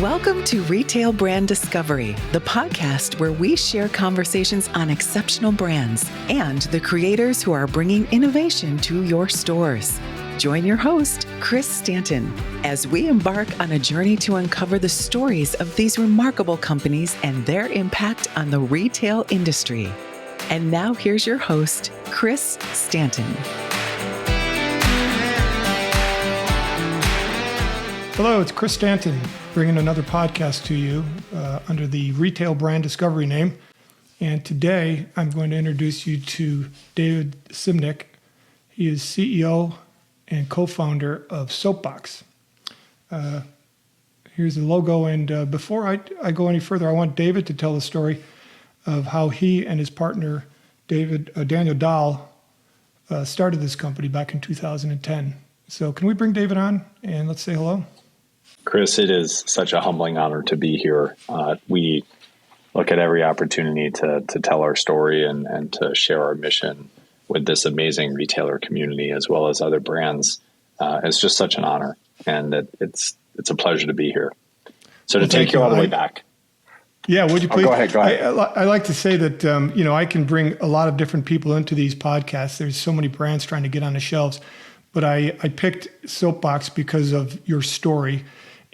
Welcome to Retail Brand Discovery, the podcast where we share conversations on exceptional brands and the creators who are bringing innovation to your stores. Join your host, Chris Stanton, as we embark on a journey to uncover the stories of these remarkable companies and their impact on the retail industry. And now here's your host, Chris Stanton. Hello, it's Chris Stanton bringing another podcast to you under the Retail Brand Discovery name. And today I'm going to introduce you to Dave Simnick. He is CEO and co-founder of Soapbox. Here's the logo. And before I go any further, I want David to tell the story of how he and his partner, Daniel Dahl, started this company back in 2010. So can we bring David on and let's say hello? Chris, it is such a humbling honor to be here. We look at every opportunity to tell our story and to share our mission with this amazing retailer community as well as other brands. It's just such an honor, and it's a pleasure to be here. So to take you all the way back. Yeah, would you please? Go ahead. I like to say that, I can bring a lot of different people into these podcasts. There's so many brands trying to get on the shelves, but I picked Soapbox because of your story.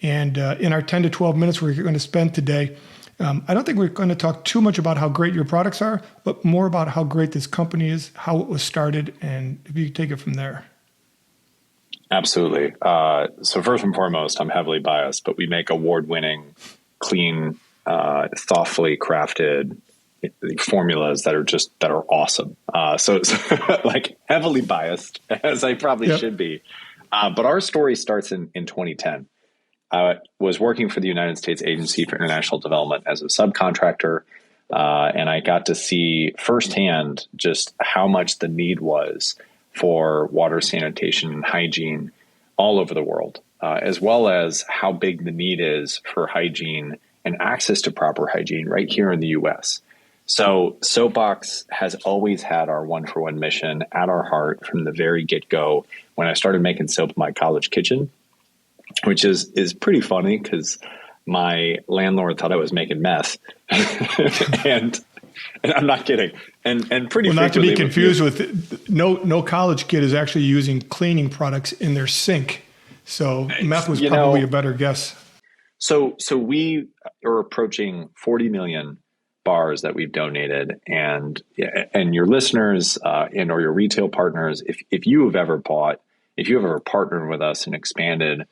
And in our 10 to 12 minutes we're going to spend today, I don't think we're going to talk too much about how great your products are, but more about how great this company is, how it was started, and if you could take it from there. Absolutely. So first and foremost, I'm heavily biased, but we make award-winning, clean, thoughtfully crafted formulas that are awesome. So like heavily biased, as I probably should be. But our story starts in 2010. I was working for the United States Agency for International Development as a subcontractor, and I got to see firsthand just how much the need was for water sanitation and hygiene all over the world, as well as how big the need is for hygiene and access to proper hygiene right here in the U.S. So Soapbox has always had our one-for-one mission at our heart from the very get-go when I started making soap in my college kitchen, which is pretty funny because my landlord thought I was making meth, and I'm not kidding. And pretty not to be confused with no college kid is actually using cleaning products in their sink, so meth was probably a better guess. So we are approaching 40 million bars that we've donated, and your listeners and or your retail partners, if you have ever partnered with us and expanded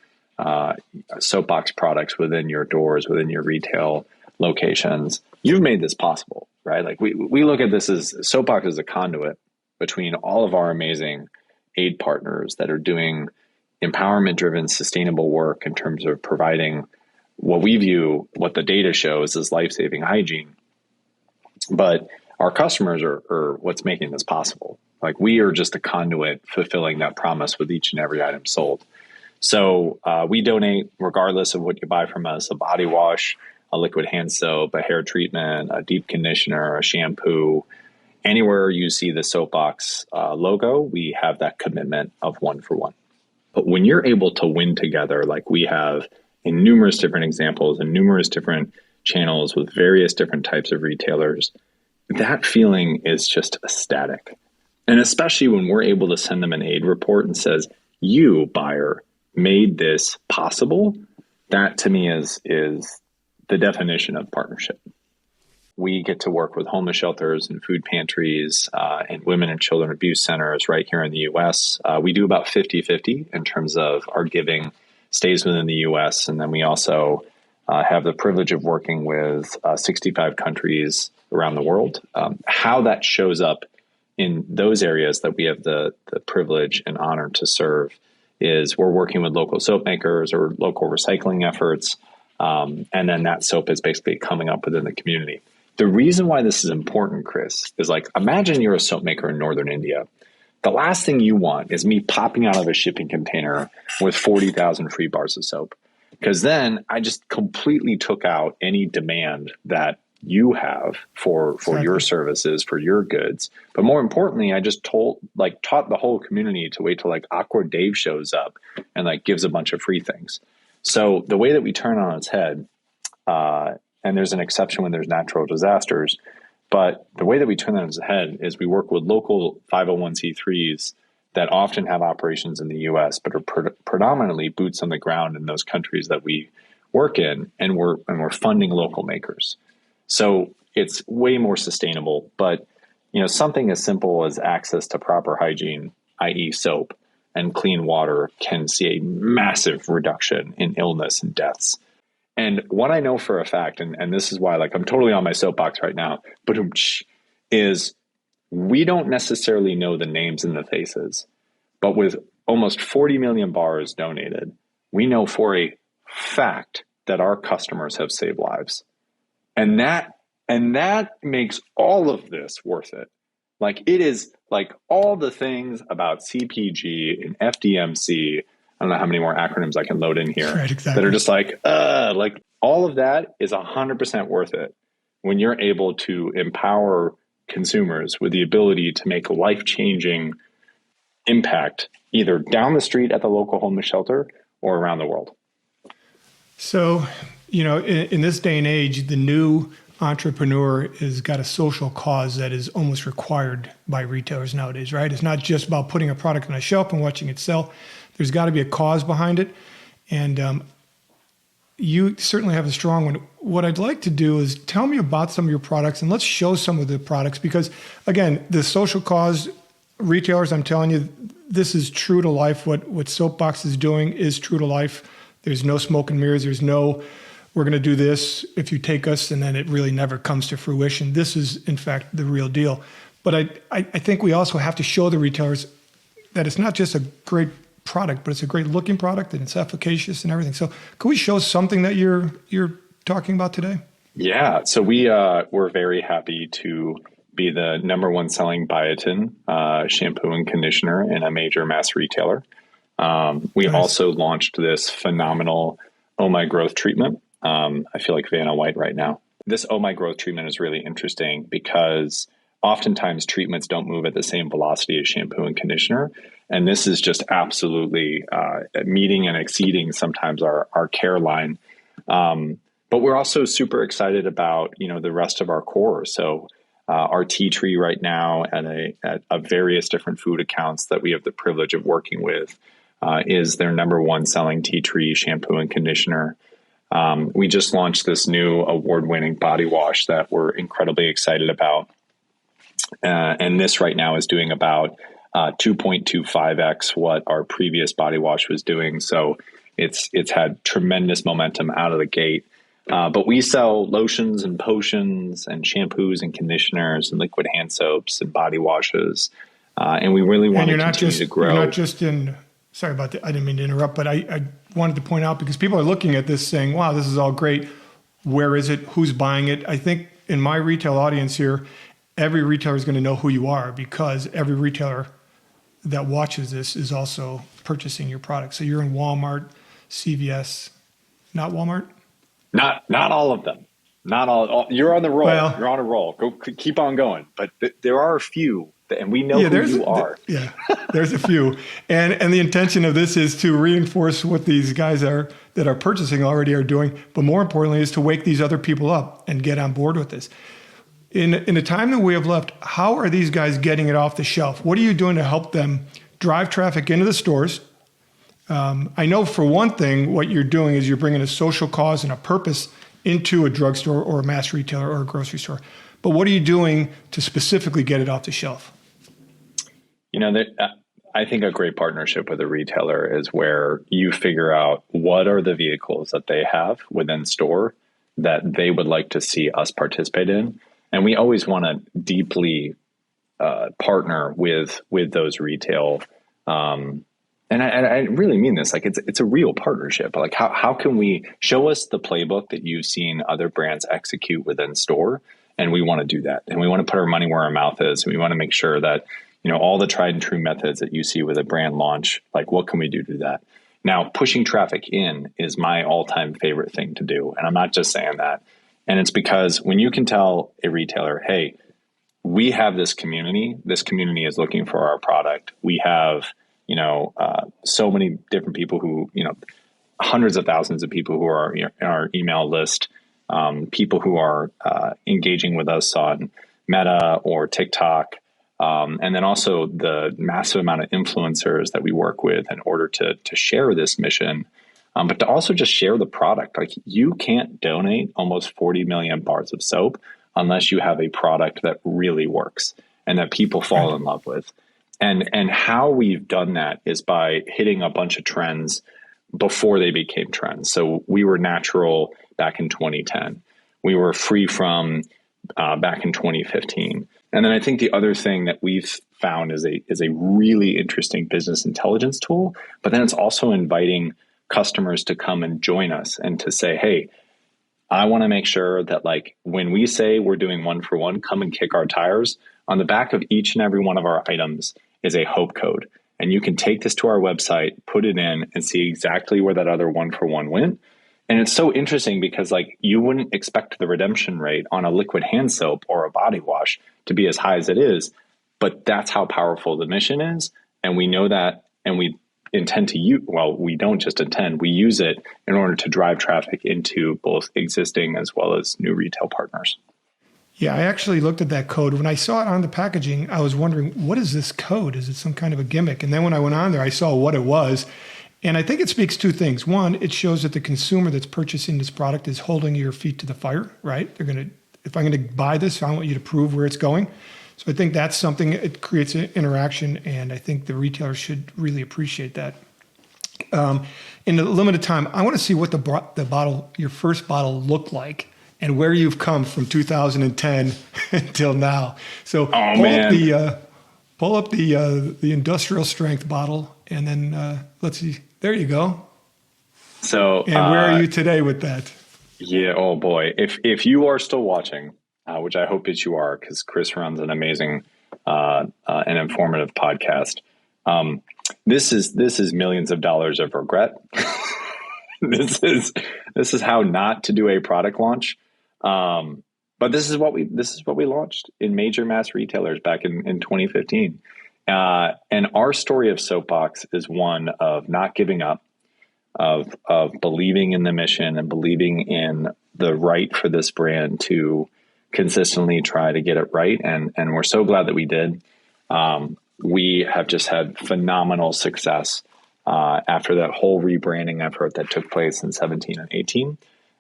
Soapbox products within your doors, within your retail locations, you've made this possible, right? Like we look at this as Soapbox as a conduit between all of our amazing aid partners that are doing empowerment-driven, sustainable work in terms of providing what we view, what the data shows as life-saving hygiene. But our customers are what's making this possible. Like we are just a conduit fulfilling that promise with each and every item sold. So we donate, regardless of what you buy from us, a body wash, a liquid hand soap, a hair treatment, a deep conditioner, a shampoo. Anywhere you see the Soapbox logo, we have that commitment of one for one. But when you're able to win together, like we have in numerous different examples and numerous different channels with various different types of retailers, that feeling is just ecstatic. And especially when we're able to send them an aid report and says, you, buyer, made this possible, that to me is the definition of partnership. We get to work with homeless shelters and food pantries and women and children abuse centers right here in the U.S. We do about 50-50 in terms of our giving stays within the U.S. And then we also have the privilege of working with 65 countries around the world. How that shows up in those areas that we have the privilege and honor to serve is we're working with local soap makers or local recycling efforts. And then that soap is basically coming up within the community. The reason why this is important, Chris, is like, imagine you're a soap maker in Northern India. The last thing you want is me popping out of a shipping container with 40,000 free bars of soap. Because then I just completely took out any demand that you have for your services, for your goods. But more importantly, I just taught the whole community to wait till like Awkward Dave shows up and like gives a bunch of free things. So the way that we turn on its head, and there's an exception when there's natural disasters, but the way that we turn that on its head is we work with local 501c3s that often have operations in the U.S., but are predominantly boots on the ground in those countries that we work in, and we're funding local makers. So it's way more sustainable. But something as simple as access to proper hygiene, i.e., soap and clean water, can see a massive reduction in illness and deaths. And what I know for a fact, and this is why I'm totally on my soapbox right now, but is we don't necessarily know the names and the faces, but with almost 40 million bars donated, we know for a fact that our customers have saved lives. And that makes all of this worth it. It is all the things about CPG and FDMC. I don't know how many more acronyms I can load in here, right, exactly, that are just all of that is 100% worth it when you're able to empower consumers with the ability to make life-changing impact either down the street at the local homeless shelter or around the world. So, in this day and age, the new entrepreneur has got a social cause that is almost required by retailers nowadays, right? It's not just about putting a product on a shelf and watching it sell. There's got to be a cause behind it. And you certainly have a strong one. What I'd like to do is tell me about some of your products, and let's show some of the products, because again, the social cause retailers, I'm telling you, this is true to life. What Soapbox is doing is true to life. There's no smoke and mirrors. There's no, we're going to do this if you take us, and then it really never comes to fruition. This is, in fact, the real deal. But I think we also have to show the retailers that it's not just a great product, but it's a great looking product, and it's efficacious and everything. So can we show something that you're talking about today? Yeah. So we're very happy to be the number one selling biotin shampoo and conditioner in a major mass retailer. We also launched this phenomenal Oh My Growth treatment. I feel like Vanna White right now. This Oh My Growth treatment is really interesting because oftentimes treatments don't move at the same velocity as shampoo and conditioner. And this is just absolutely meeting and exceeding sometimes our care line. But we're also super excited about, the rest of our core. So our tea tree right now at various different food accounts that we have the privilege of working with is their number one selling tea tree shampoo and conditioner. We just launched this new award-winning body wash that we're incredibly excited about. And this right now is doing about 2.25x what our previous body wash was doing. So it's had tremendous momentum out of the gate. But we sell lotions and potions and shampoos and conditioners and liquid hand soaps and body washes. And we really want to continue to grow. You're not just in, sorry about that, I didn't mean to interrupt, but I wanted to point out, because people are looking at this saying, wow, this is all great. Where is it? Who's buying it? I think in my retail audience here, every retailer is going to know who you are, because every retailer that watches this is also purchasing your product. So you're in Walmart, CVS, not Walmart? Not all of them. Not all. You're on the roll. Well, you're on a roll. Go keep on going. But there are a few, and we know who you are. There's a few. And the intention of this is to reinforce what these guys that are purchasing already are doing, but more importantly is to wake these other people up and get on board with this. In the time that we have left, how are these guys getting it off the shelf? What are you doing to help them drive traffic into the stores? I know for one thing, what you're doing is you're bringing a social cause and a purpose into a drugstore or a mass retailer or a grocery store. But what are you doing to specifically get it off the shelf? I think a great partnership with a retailer is where you figure out what are the vehicles that they have within store that they would like to see us participate in. And we always want to deeply partner with those retail. And I really mean this, it's a real partnership. How can we show us the playbook that you've seen other brands execute within store? And we want to do that. And we want to put our money where our mouth is. And we want to make sure that, all the tried and true methods that you see with a brand launch, what can we do to do that? Now, pushing traffic in is my all-time favorite thing to do. And I'm not just saying that. And it's because when you can tell a retailer, hey, we have this community is looking for our product. We have, so many different people who, hundreds of thousands of people who are in our email list, people who are engaging with us on Meta or TikTok, and then also the massive amount of influencers that we work with in order to share this mission, but to also just share the product. Like, you can't donate almost 40 million bars of soap unless you have a product that really works and that people fall in love with. And how we've done that is by hitting a bunch of trends before they became trends. So we were natural back in 2010. We were free from back in 2015. And then I think the other thing that we've found is a really interesting business intelligence tool, but then it's also inviting customers to come and join us and to say, hey, I want to make sure that, like, when we say we're doing 1-for-1, come and kick our tires. On the back of each and every one of our items is a hope code. And you can take this to our website, put it in, and see exactly where that other 1-for-1 went. And it's so interesting because, like, you wouldn't expect the redemption rate on a liquid hand soap or a body wash to be as high as it is, but that's how powerful the mission is. And we know that, and we intend to use, well, we don't just intend, we use it in order to drive traffic into both existing as well as new retail partners. Yeah, I actually looked at that code. When I saw it on the packaging, I was wondering, what is this code? Is it some kind of a gimmick? And then when I went on there, I saw what it was. And I think it speaks two things. One, it shows that the consumer that's purchasing this product is holding your feet to the fire, right? They're going to, if I'm going to buy this, I want you to prove where it's going. So I think that's something, it creates an interaction, and I think the retailers should really appreciate that. In the limited time, I want to see what the bottle, your first bottle, looked like, and where you've come from 2010 until now. So pull up the industrial strength bottle, and then let's see. There you go. So, and where are you today with that? Yeah. Oh boy. If you are still watching, which I hope that you are, because Chris runs an amazing and informative podcast. This is millions of dollars of regret. This is how not to do a product launch. But this is what we launched in major mass retailers back in 2015. And our story of Soapbox is one of not giving up, of believing in the mission and believing in the right for this brand to consistently try to get it right. And we're so glad that we did. We have just had phenomenal success after that whole rebranding effort that took place in 17 and 18.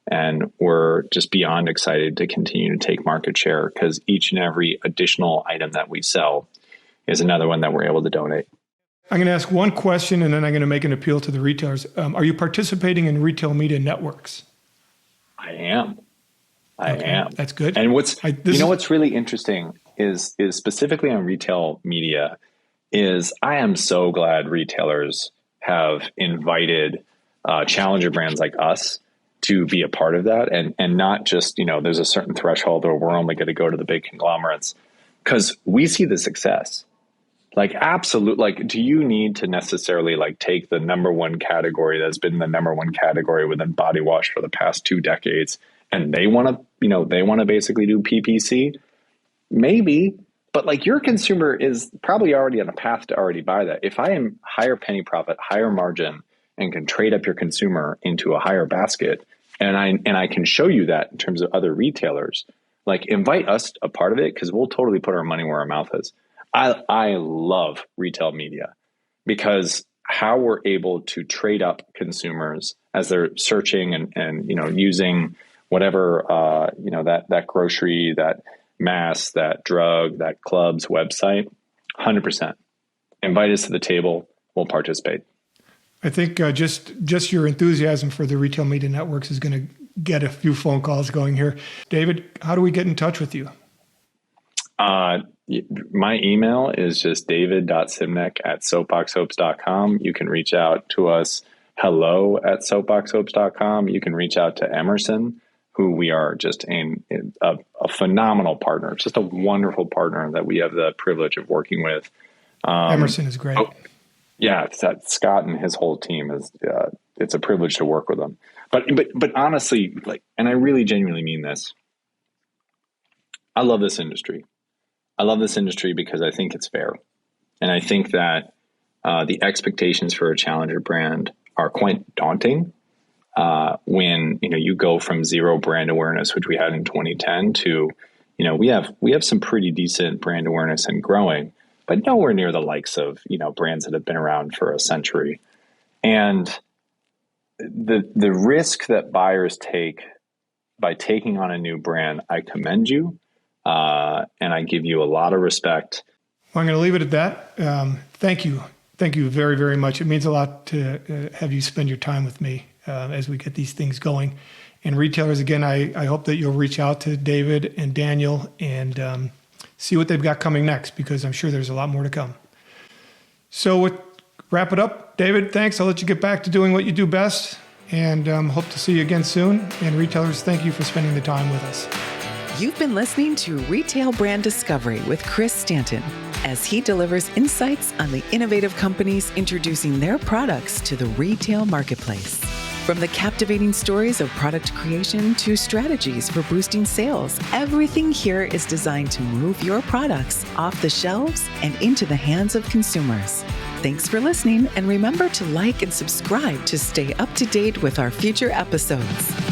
And we're just beyond excited to continue to take market share, because each and every additional item that we sell is another one that we're able to donate. I'm going to ask one question, and then I'm going to make an appeal to the retailers. Are you participating in retail media networks? I am. I am. That's good. And what's really interesting is specifically on retail media is I am so glad retailers have invited challenger brands like us to be a part of that, and not just, there's a certain threshold where we're only going to go to the big conglomerates, because we see the success. Like, absolute, like, do you need to necessarily like take the number one category that's been the number one category within body wash for the past 2 decades, and they want to basically do PPC? Maybe, but like, your consumer is probably already on a path to already buy that. If I am higher penny profit, higher margin, and can trade up your consumer into a higher basket, and I can show you that in terms of other retailers, like, invite us a part of it, because we'll totally put our money where our mouth is. I love retail media, because how we're able to trade up consumers as they're searching and using whatever that grocery, that mass, that drug, that club's website, 100%. Invite us to the table. We'll participate. I think just your enthusiasm for the retail media networks is going to get a few phone calls going here. David, how do we get in touch with you? My email is just david.simnick@soapboxsoaps.com. You can reach out to us, hello@soapboxsoaps.com. You can reach out to Emerson, who we are just a phenomenal partner, just a wonderful partner that we have the privilege of working with. Emerson is great. Yeah, Scott and his whole team is. It's a privilege to work with them. But honestly, like, and I really genuinely mean this, I love this industry. I love this industry because I think it's fair, and I think that the expectations for a challenger brand are quite daunting. when you go from zero brand awareness, which we had in 2010, to we have some pretty decent brand awareness and growing, but nowhere near the likes of brands that have been around for a century. And the risk that buyers take by taking on a new brand, I commend you, and I give you a lot of respect. Well, I'm going to leave it at that. Thank you very, very much. It means a lot to have you spend your time with me as we get these things going. And retailers, again, I hope that you'll reach out to David and Daniel and see what they've got coming next, because I'm sure there's a lot more to come. So wrap it up. David, thanks. I'll let you get back to doing what you do best, and hope to see you again soon. And retailers, thank you for spending the time with us. You've been listening to Retail Brand Discovery with Chris Stanton, as he delivers insights on the innovative companies introducing their products to the retail marketplace. From the captivating stories of product creation to strategies for boosting sales, everything here is designed to move your products off the shelves and into the hands of consumers. Thanks for listening, and remember to like and subscribe to stay up to date with our future episodes.